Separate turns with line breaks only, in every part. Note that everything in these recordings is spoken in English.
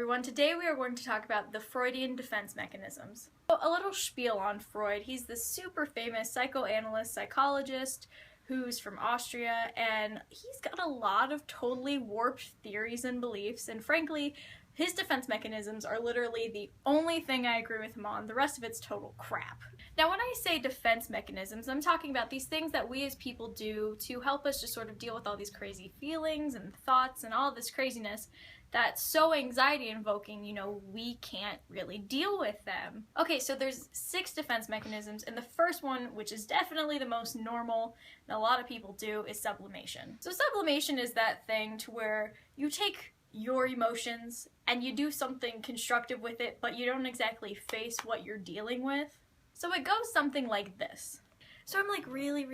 everyone. Today we are going to talk about the Freudian defense mechanisms. So, a little spiel on Freud. He's this super famous psychoanalyst, psychologist who's from Austria, and he's got a lot of totally warped theories and beliefs, and frankly, his defense mechanisms are literally the only thing I agree with him on. The rest of it's total crap. Now, when I say defense mechanisms, I'm talking about these things that we as people do to help us just sort of deal with all these crazy feelings and thoughts and all this craziness that's so anxiety invoking, we can't really deal with them. Okay, so there's 6 defense mechanisms, and the first one, which is definitely the most normal and a lot of people do, is sublimation. So sublimation is that thing to where you take your emotions and you do something constructive with it, but you don't exactly face what you're dealing with. So it goes something like this. So I'm like really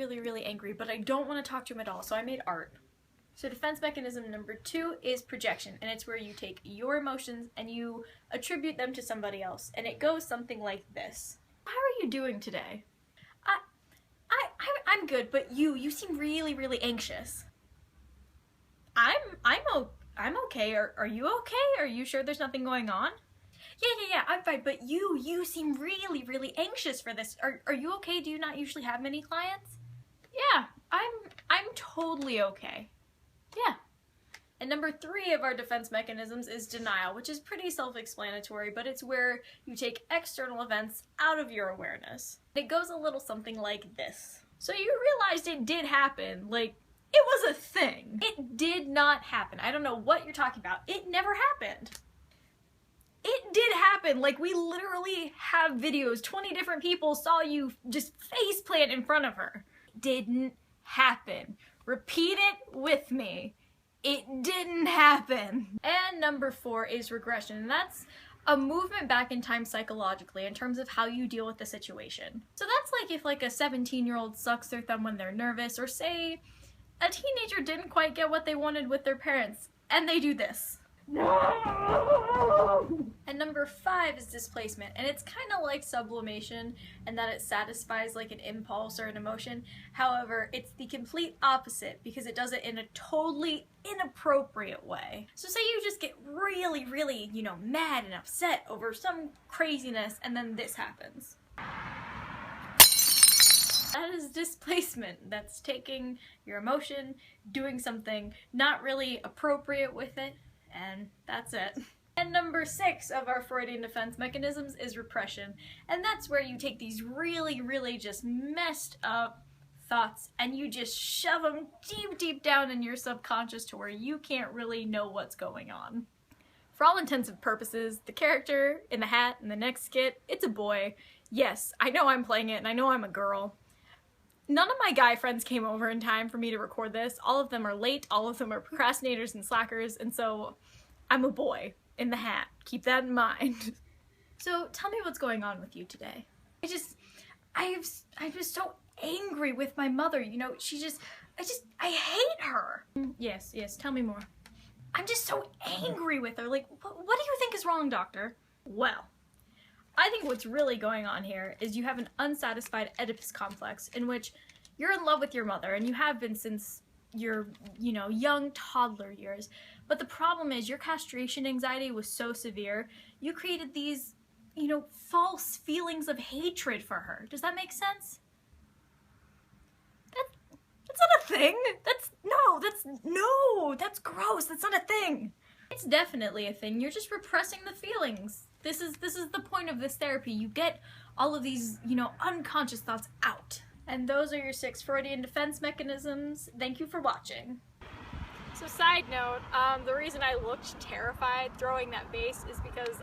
angry, but I don't want to talk to him at all, so I made art. So defense mechanism number 2 is projection, and it's where you take your emotions and you attribute them to somebody else, and it goes something like this. How are you doing today? I'm good, but you seem really anxious. I'm okay. Are you okay? Are you sure there's nothing going on? Yeah, I'm fine, but you seem really anxious for this. Are you okay? Do you not usually have many clients? Yeah, I'm totally okay. Yeah. And number 3 of our defense mechanisms is denial, which is pretty self-explanatory, but it's where you take external events out of your awareness. It goes a little something like this. So you realized it did happen, like, it was a thing. It did not happen. I don't know what you're talking about. It never happened. It did happen. Like, we literally have videos. 20 different people saw you just faceplant in front of her. It didn't happen. Repeat it with me. It didn't happen. And number 4 is regression. And that's a movement back in time psychologically in terms of how you deal with the situation. So that's like if like a 17-year-old sucks their thumb when they're nervous, or say a teenager didn't quite get what they wanted with their parents and they do this. No! And number 5 is displacement, and it's kind of like sublimation in that it satisfies like an impulse or an emotion. However, it's the complete opposite because it does it in a totally inappropriate way. So say you just get really, mad and upset over some craziness, and then this happens. That is displacement. That's taking your emotion, doing something not really appropriate with it, and that's it. And number 6 of our Freudian defense mechanisms is repression. And that's where you take these really just messed up thoughts and you just shove them deep down in your subconscious to where you can't really know what's going on. For all intents and purposes, the character in the hat in the next skit, it's a boy. Yes, I know I'm playing it and I know I'm a girl. None of my guy friends came over in time for me to record this. All of them are late, all of them are procrastinators and slackers, and so I'm a boy in the hat. Keep that in mind. So tell me what's going on with you today. I'm just so angry with my mother, I hate her. Yes, tell me more. I'm just so angry with her. Like, what do you think is wrong, doctor? Well, I think what's really going on here is you have an unsatisfied Oedipus complex in which you're in love with your mother, and you have been since your, young toddler years. But the problem is your castration anxiety was so severe, you created these, false feelings of hatred for her. Does that make sense? That's not a thing. That's gross. That's not a thing. It's definitely a thing. You're just repressing the feelings. This is the point of this therapy. You get all of these, unconscious thoughts out. And those are your 6 Freudian defense mechanisms. Thank you for watching. So side note, the reason I looked terrified throwing that vase is because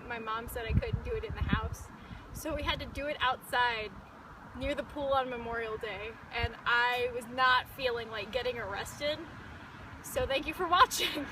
my mom said I couldn't do it in the house. So we had to do it outside near the pool on Memorial Day, and I was not feeling like getting arrested. So thank you for watching.